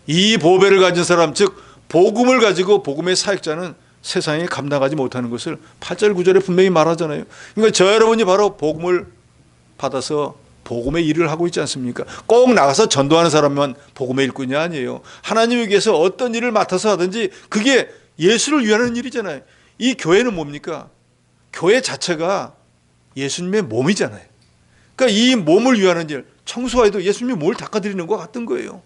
이 보배를 가진 사람, 즉 복음을 가지고 복음의 사역자는 세상에 감당하지 못하는 것을 8절 9절에 분명히 말하잖아요. 그러니까 저 여러분이 바로 복음을 받아서 복음의 일을 하고 있지 않습니까? 꼭 나가서 전도하는 사람만 복음의 일꾼이 아니에요. 하나님에 위해서 어떤 일을 맡아서 하든지 그게 예수를 위하는 일이잖아요. 이 교회는 뭡니까? 교회 자체가 예수님의 몸이잖아요. 그러니까 이 몸을 위하는 일, 청소와도 예수님이 몸을 닦아드리는 것 같은 거예요.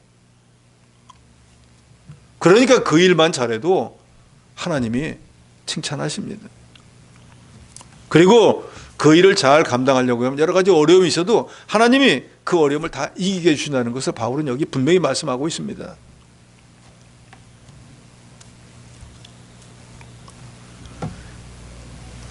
그러니까 그 일만 잘해도 하나님이 칭찬하십니다. 그리고 그 일을 잘 감당하려고 하면 여러 가지 어려움이 있어도 하나님이 그 어려움을 다 이기게 해주신다는 것을 바울은 여기 분명히 말씀하고 있습니다.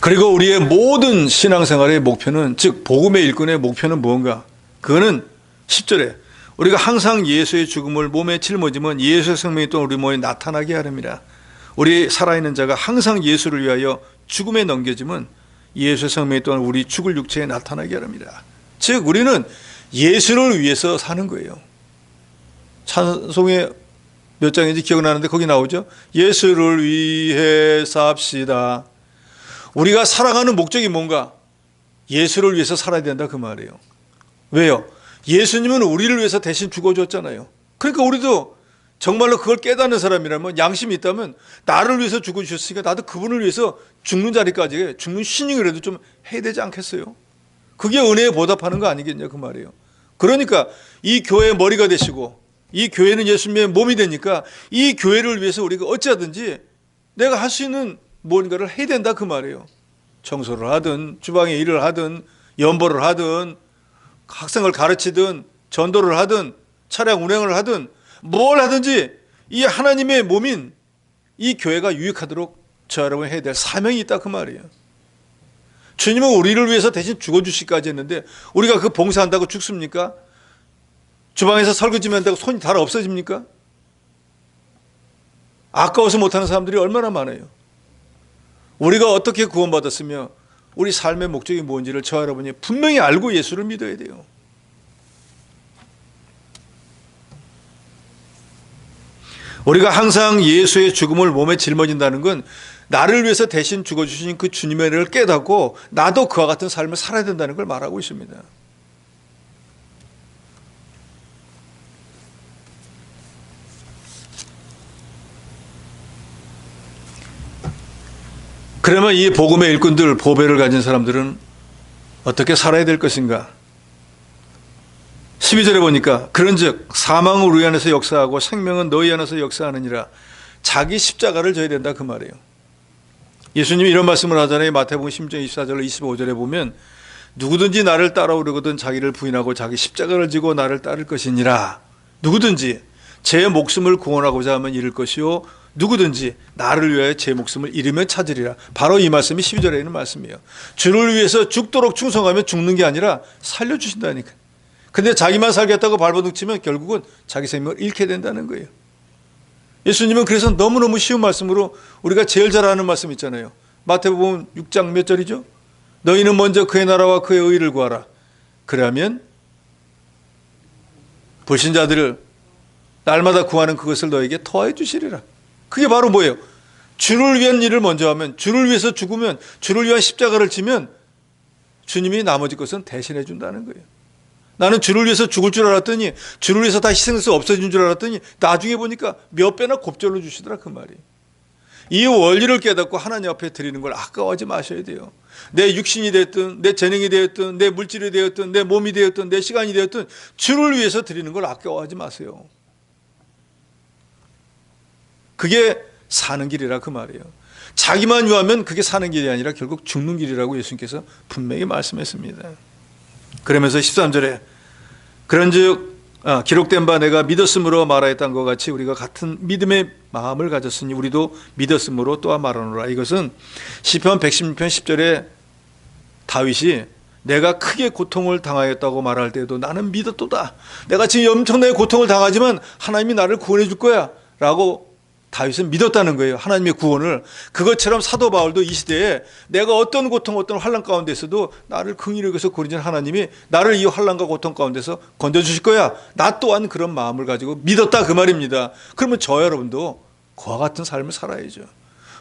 그리고 우리의 모든 신앙생활의 목표는, 즉 복음의 일꾼의 목표는 무언가? 그거는 10절에 우리가 항상 예수의 죽음을 몸에 짊어지면 예수의 생명이 또 우리 몸에 나타나게 하렵니다. 우리 살아있는 자가 항상 예수를 위하여 죽음에 넘겨지면 예수의 생명이 또한 우리 죽을 육체에 나타나게 하렵니다. 즉 우리는 예수를 위해서 사는 거예요. 찬송의 몇 장인지 기억나는데 거기 나오죠. 예수를 위해 삽시다. 우리가 살아가는 목적이 뭔가? 예수를 위해서 살아야 된다 그 말이에요. 왜요? 예수님은 우리를 위해서 대신 죽어줬잖아요. 그러니까 우리도 정말로 그걸 깨닫는 사람이라면, 양심이 있다면 나를 위해서 죽어주셨으니까 나도 그분을 위해서 죽는 자리까지, 죽는 신용이라도 좀 해야 되지 않겠어요? 그게 은혜에 보답하는 거 아니겠냐 그 말이에요. 그러니까 이 교회의 머리가 되시고 이 교회는 예수님의 몸이 되니까 이 교회를 위해서 우리가 어찌하든지 내가 할 수 있는 뭔가를 해야 된다 그 말이에요. 청소를 하든 주방에 일을 하든 연보를 하든 학생을 가르치든 전도를 하든 차량 운행을 하든 뭘 하든지 이 하나님의 몸인 이 교회가 유익하도록 저 여러분 해야 될 사명이 있다 그 말이에요. 주님은 우리를 위해서 대신 죽어주시기까지 했는데 우리가 그 봉사한다고 죽습니까? 주방에서 설거지만 한다고 손이 다 없어집니까? 아까워서 못하는 사람들이 얼마나 많아요. 우리가 어떻게 구원받았으며 우리 삶의 목적이 뭔지를 저 여러분이 분명히 알고 예수를 믿어야 돼요. 우리가 항상 예수의 죽음을 몸에 짊어진다는 건 나를 위해서 대신 죽어주신 그 주님의 은혜를 깨닫고 나도 그와 같은 삶을 살아야 된다는 걸 말하고 있습니다. 그러면 이 복음의 일꾼들, 보배를 가진 사람들은 어떻게 살아야 될 것인가? 12절에 보니까 그런즉 사망은 우리 안에서 역사하고 생명은 너희 안에서 역사하느니라. 자기 십자가를 져야 된다 그 말이에요. 예수님이 이런 말씀을 하잖아요. 마태복음 10장 24절 25절에 보면 누구든지 나를 따라오려거든 자기를 부인하고 자기 십자가를 지고 나를 따를 것이니라. 누구든지 제 목숨을 구원하고자 하면 잃을 것이요 누구든지 나를 위하여 제 목숨을 잃으면 찾으리라. 바로 이 말씀이 12절에 있는 말씀이에요. 주를 위해서 죽도록 충성하면 죽는 게 아니라 살려주신다니까. 근데 자기만 살겠다고 발버둥치면 결국은 자기 생명을 잃게 된다는 거예요. 예수님은 그래서 너무너무 쉬운 말씀으로 우리가 제일 잘 아는 말씀 있잖아요. 마태복음 6장 몇 절이죠? 너희는 먼저 그의 나라와 그의 의를 구하라. 그러면 불신자들을 날마다 구하는 그것을 너에게 더해 주시리라. 그게 바로 뭐예요? 주를 위한 일을 먼저 하면, 주를 위해서 죽으면, 주를 위한 십자가를 지면 주님이 나머지 것은 대신해 준다는 거예요. 나는 주를 위해서 죽을 줄 알았더니, 주를 위해서 다 희생해서 없어진 줄 알았더니 나중에 보니까 몇 배나 곱절로 주시더라 그 말이에요. 이 원리를 깨닫고 하나님 앞에 드리는 걸 아까워하지 마셔야 돼요. 내 육신이 되었든 내 재능이 되었든 내 물질이 되었든 내 몸이 되었든 내 시간이 되었든 주를 위해서 드리는 걸 아까워하지 마세요. 그게 사는 길이라 그 말이에요. 자기만 위하면 그게 사는 길이 아니라 결국 죽는 길이라고 예수님께서 분명히 말씀했습니다. 그러면서 13절에 그런즉 기록된 바 내가 믿었으므로 말하였던 것 같이 우리가 같은 믿음의 마음을 가졌으니 우리도 믿었으므로 또한 말하노라. 이것은 시편 116편 10절에 다윗이 내가 크게 고통을 당하였다고 말할 때에도 나는 믿었도다. 내가 지금 엄청나게 고통을 당하지만 하나님이 나를 구원해 줄 거야 라고 다윗은 믿었다는 거예요. 하나님의 구원을. 그것처럼 사도 바울도 이 시대에 내가 어떤 고통 어떤 환난 가운데서도 나를 긍휼히 여기서 구원하신 하나님이 나를 이 환난과 고통 가운데서 건져주실 거야. 나 또한 그런 마음을 가지고 믿었다 그 말입니다. 그러면 저 여러분도 그와 같은 삶을 살아야죠.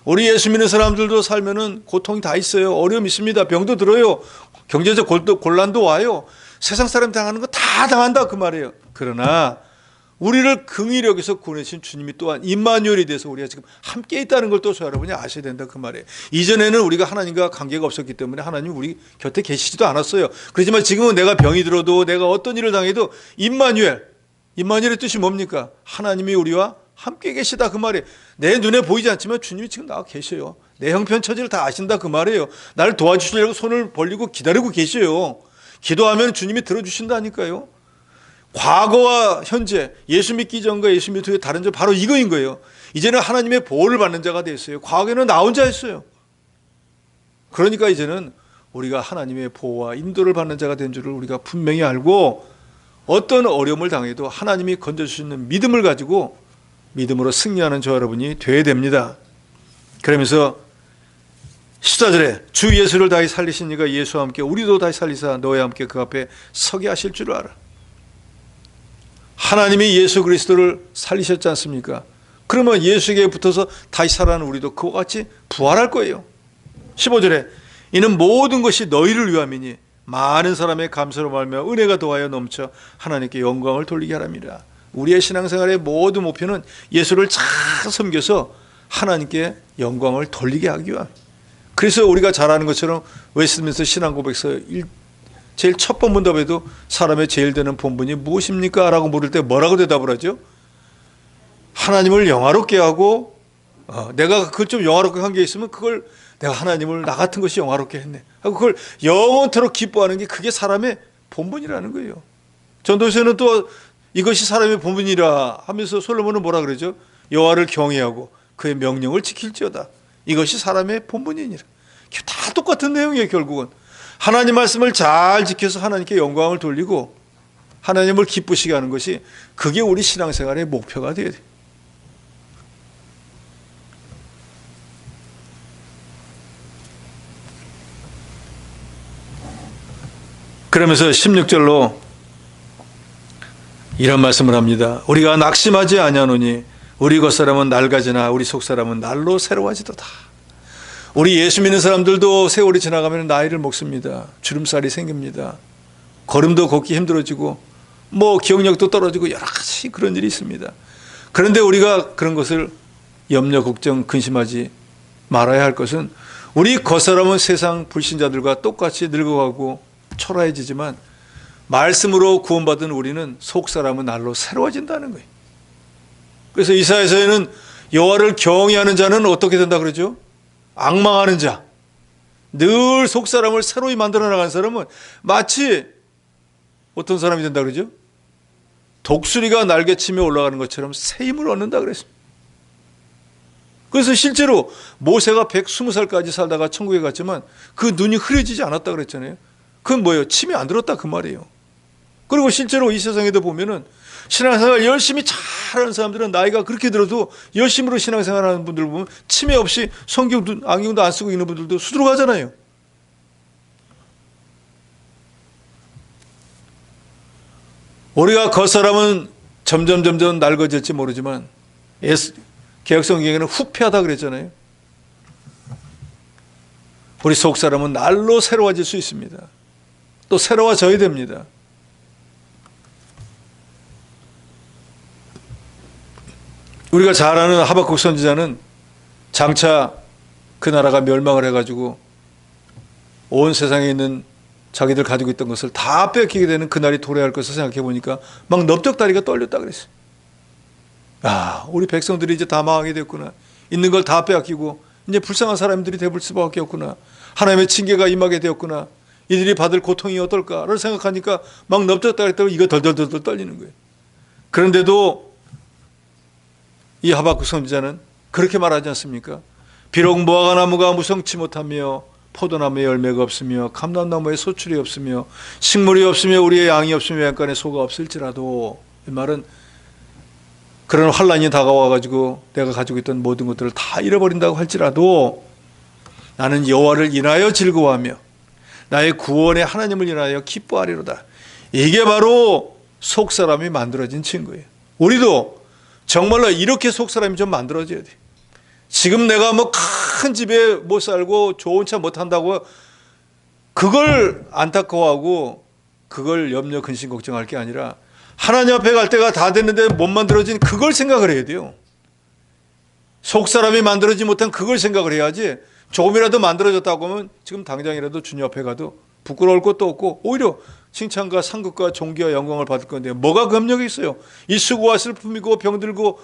우리 예수 믿는 사람들도 살면은 고통이 다 있어요. 어려움이 있습니다. 병도 들어요. 경제적 곤란도 와요. 세상 사람 당하는 거 다 당한다 그 말이에요. 그러나 우리를 긍휼히 여기서 구원하신 주님이 또한 임마누엘이 돼서 우리가 지금 함께 있다는 걸 또 여러분이 아셔야 된다 그 말이에요. 이전에는 우리가 하나님과 관계가 없었기 때문에 하나님 우리 곁에 계시지도 않았어요. 그렇지만 지금은 내가 병이 들어도 내가 어떤 일을 당해도 임마누엘의 뜻이 뭡니까? 하나님이 우리와 함께 계시다 그 말이에요. 내 눈에 보이지 않지만 주님이 지금 나와 계셔요. 내 형편처지를 다 아신다 그 말이에요. 나를 도와주시려고 손을 벌리고 기다리고 계셔요. 기도하면 주님이 들어주신다니까요. 과거와 현재, 예수 믿기 전과 예수 믿기 후에 다른 점 바로 이거인 거예요. 이제는 하나님의 보호를 받는 자가 됐어요. 과거에는 나 혼자였어요. 그러니까 이제는 우리가 하나님의 보호와 인도를 받는 자가 된 줄을 우리가 분명히 알고 어떤 어려움을 당해도 하나님이 건져주시는 믿음을 가지고 믿음으로 승리하는 저 여러분이 되어야 됩니다. 그러면서 14절에 주 예수를 다시 살리신 이가 예수와 함께 우리도 다시 살리사 너와 함께 그 앞에 서게 하실 줄 알아. 하나님이 예수 그리스도를 살리셨지 않습니까? 그러면 예수에게 붙어서 다시 살아나는 우리도 그와 같이 부활할 거예요. 15절에 이는 모든 것이 너희를 위함이니 많은 사람의 감사로 말미암아 은혜가 더하여 넘쳐 하나님께 영광을 돌리게 하랍니다. 우리의 신앙생활의 모든 목표는 예수를 잘 섬겨서 하나님께 영광을 돌리게 하기 위함. 그래서 우리가 잘 아는 것처럼 웨스트민스터 신앙고백서 제일 첫 본문답에도 사람의 제일 되는 본분이 무엇입니까? 라고 물을 때 뭐라고 대답을 하죠? 하나님을 영화롭게 하고 내가 그걸 좀 영화롭게 한 게 있으면 그걸 내가 하나님을 나 같은 것이 영화롭게 했네 하고 그걸 영원토록 기뻐하는 게 그게 사람의 본분이라는 거예요. 전도서에는 또 이것이 사람의 본분이라 하면서 솔로몬은 뭐라 그러죠? 여호와를 경외하고 그의 명령을 지킬지어다. 이것이 사람의 본분이니라. 다 똑같은 내용이에요. 결국은 하나님 말씀을 잘 지켜서 하나님께 영광을 돌리고 하나님을 기쁘시게 하는 것이 그게 우리 신앙생활의 목표가 되어야 돼요. 그러면서 16절로 이런 말씀을 합니다. 우리가 낙심하지 아니하노니 우리 겉사람은 낡아지나 우리 속사람은 날로 새로워지도다. 우리 예수 믿는 사람들도 세월이 지나가면 나이를 먹습니다. 주름살이 생깁니다. 걸음도 걷기 힘들어지고 기억력도 떨어지고 여러 가지 그런 일이 있습니다. 그런데 우리가 그런 것을 염려, 걱정, 근심하지 말아야 할 것은 우리 겉사람은 세상 불신자들과 똑같이 늙어가고 초라해지지만 말씀으로 구원받은 우리는 속사람은 날로 새로워진다는 거예요. 그래서 이사야서에는 여호와를 경외하는 자는 어떻게 된다 그러죠? 앙망하는 자, 늘 속사람을 새로이 만들어 나가는 사람은 마치 어떤 사람이 된다 그러죠? 독수리가 날개치며 올라가는 것처럼 새 힘을 얻는다 그랬습니다. 그래서 실제로 모세가 120살까지 살다가 천국에 갔지만 그 눈이 흐려지지 않았다 그랬잖아요. 그건 뭐예요? 침이 안 들었다 그 말이에요. 그리고 실제로 이 세상에도 보면은 신앙생활 열심히 잘하는 사람들은 나이가 그렇게 들어도 열심으로 신앙생활하는 분들 보면 치매 없이 성경도 안경도 안 쓰고 있는 분들도 수두룩하잖아요. 우리가 겉사람은 점점 낡아질지 모르지만 개역성경에는 후패하다 그랬잖아요. 우리 속사람은 날로 새로워질 수 있습니다. 또 새로워져야 됩니다. 우리가 잘 아는 하박국 선지자는 장차 그 나라가 멸망을 해가지고 온 세상에 있는 자기들 가지고 있던 것을 다 뺏기게 되는 그날이 도래할 것을 생각해 보니까 막 넓적다리가 떨렸다 그랬어요. 우리 백성들이 이제 다 망하게 됐구나. 있는 걸 다 빼앗기고 이제 불쌍한 사람들이 돼볼 수밖에 없구나. 하나님의 징계가 임하게 되었구나. 이들이 받을 고통이 어떨까를 생각하니까 막 넓적다리 떨고 이거 덜덜덜 떨리는 거예요. 그런데도 이 하박국 선지자는 그렇게 말하지 않습니까? 비록 무화과 나무가 무성치 못하며 포도나무에 열매가 없으며 감람나무에 소출이 없으며 식물이 없으며 우리의 양이 없으며 양간에 소가 없을지라도, 이 말은 그런 환란이 다가와가지고 내가 가지고 있던 모든 것들을 다 잃어버린다고 할지라도 나는 여호와를 인하여 즐거워하며 나의 구원의 하나님을 인하여 기뻐하리로다. 이게 바로 속사람이 만들어진 친구예요. 우리도 정말로 이렇게 속사람이 좀 만들어져야 돼. 지금 내가 큰 집에 못 살고 좋은 차 못 탄다고 그걸 안타까워하고 그걸 염려 근심 걱정할 게 아니라 하나님 앞에 갈 때가 다 됐는데 못 만들어진 그걸 생각을 해야 돼요. 속 사람이 만들어지지 못한 그걸 생각을 해야지, 조금이라도 만들어졌다고 하면 지금 당장이라도 주님 앞에 가도 부끄러울 것도 없고 오히려 칭찬과 상급과 존귀와 영광을 받을 건데 뭐가 금력이 있어요. 이 수고와 슬픔이고 병들고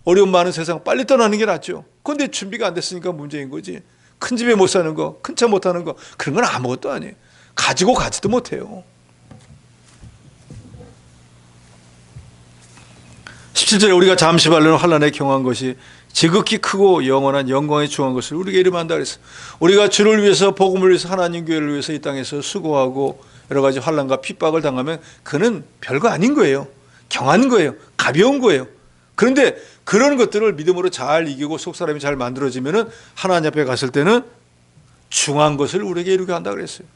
어려움 많은 세상 빨리 떠나는 게 낫죠. 그런데 준비가 안 됐으니까 문제인 거지. 큰 집에 못 사는 거, 큰 차 못 타는 거, 그런 건 아무것도 아니에요. 가지고 가지도 못해요. 17절에 우리가 잠시 발른 환난에 경한 것이 지극히 크고 영원한 영광에 중한 것을 우리에게 이름한다 그랬어요. 우리가 주를 위해서, 복음을 위해서, 하나님 교회를 위해서 이 땅에서 수고하고 여러 가지 환난과 핍박을 당하면 그는 별거 아닌 거예요. 경한 거예요. 가벼운 거예요. 그런데 그런 것들을 믿음으로 잘 이기고 속 사람이 잘 만들어지면은 하나님 앞에 갔을 때는 중한 것을 우리에게 이루게 한다 그랬어요.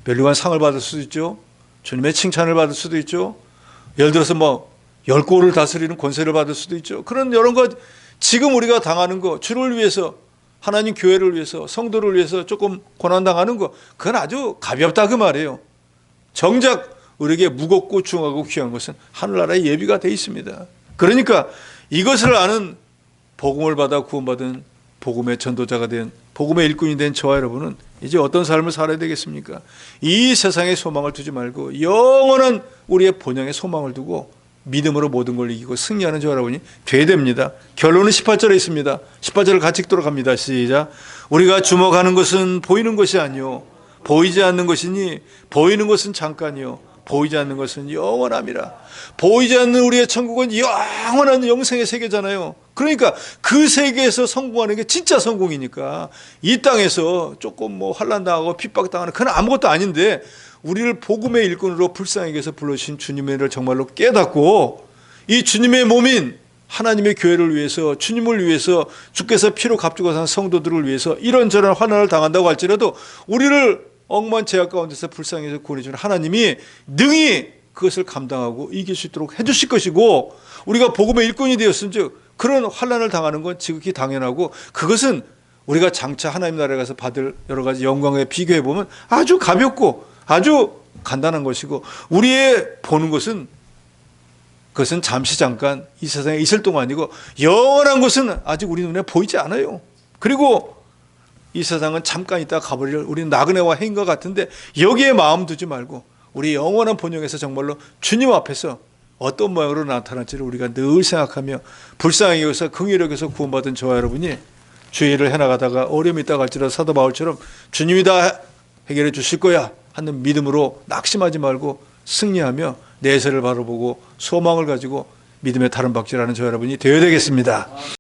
멸류관 상을 받을 수도 있죠. 주님의 칭찬을 받을 수도 있죠. 예를 들어서 뭐 10골을 다스리는 권세를 받을 수도 있죠. 그런 여러 것, 지금 우리가 당하는 거, 주를 위해서, 하나님 교회를 위해서, 성도를 위해서 조금 고난당하는 거, 그건 아주 가볍다 그 말이에요. 정작 우리에게 무겁고 중하고 귀한 것은 하늘나라의 예비가 되어 있습니다. 그러니까 이것을 아는 복음을 받아 구원받은 복음의 전도자가 된, 복음의 일꾼이 된 저와 여러분은 이제 어떤 삶을 살아야 되겠습니까? 이 세상에 소망을 두지 말고 영원한 우리의 본향에 소망을 두고 믿음으로 모든 걸 이기고 승리하는 저와 여러분이 돼야 됩니다. 결론은 18절에 있습니다. 18절을 같이 읽도록 합니다. 시작. 우리가 주목하는 것은 보이는 것이 아니요 보이지 않는 것이니 보이는 것은 잠깐이요 보이지 않는 것은 영원함이라. 보이지 않는 우리의 천국은 영원한 영생의 세계잖아요. 그러니까 그 세계에서 성공하는 게 진짜 성공이니까 이 땅에서 조금 뭐 환난당하고 핍박당하는 그건 아무것도 아닌데, 우리를 복음의 일꾼으로 불쌍히 해서 불러주신 주님의 일을 정말로 깨닫고 이 주님의 몸인 하나님의 교회를 위해서, 주님을 위해서, 주께서 피로 값주고 산 성도들을 위해서 이런저런 환난을 당한다고 할지라도 우리를 억만 죄악 가운데서 불쌍히 해서 구원해주는 하나님이 능히 그것을 감당하고 이길 수 있도록 해주실 것이고, 우리가 복음의 일꾼이 되었은즉 그런 환난을 당하는 건 지극히 당연하고, 그것은 우리가 장차 하나님 나라에 가서 받을 여러 가지 영광에 비교해 보면 아주 가볍고 아주 간단한 것이고, 우리의 보는 것은 그것은 잠시 잠깐 이 세상에 있을 동안이고, 영원한 것은 아직 우리 눈에 보이지 않아요. 그리고 이 세상은 잠깐 있다 가버릴 우리는 나그네와 해인과 같은데, 여기에 마음 두지 말고 우리 영원한 본영에서 정말로 주님 앞에서 어떤 모양으로 나타날지를 우리가 늘 생각하며 불쌍히 여기서 긍휼히 여기서 구원받은 저와 여러분이 주의 일을 해나가다가 어려움이 있다고 할지라도 사도 바울처럼 주님이 다 해결해 주실 거야 하는 믿음으로 낙심하지 말고 승리하며 내세를 바라보고 소망을 가지고 믿음의 다른 박질하는 저 여러분이 되어야 되겠습니다.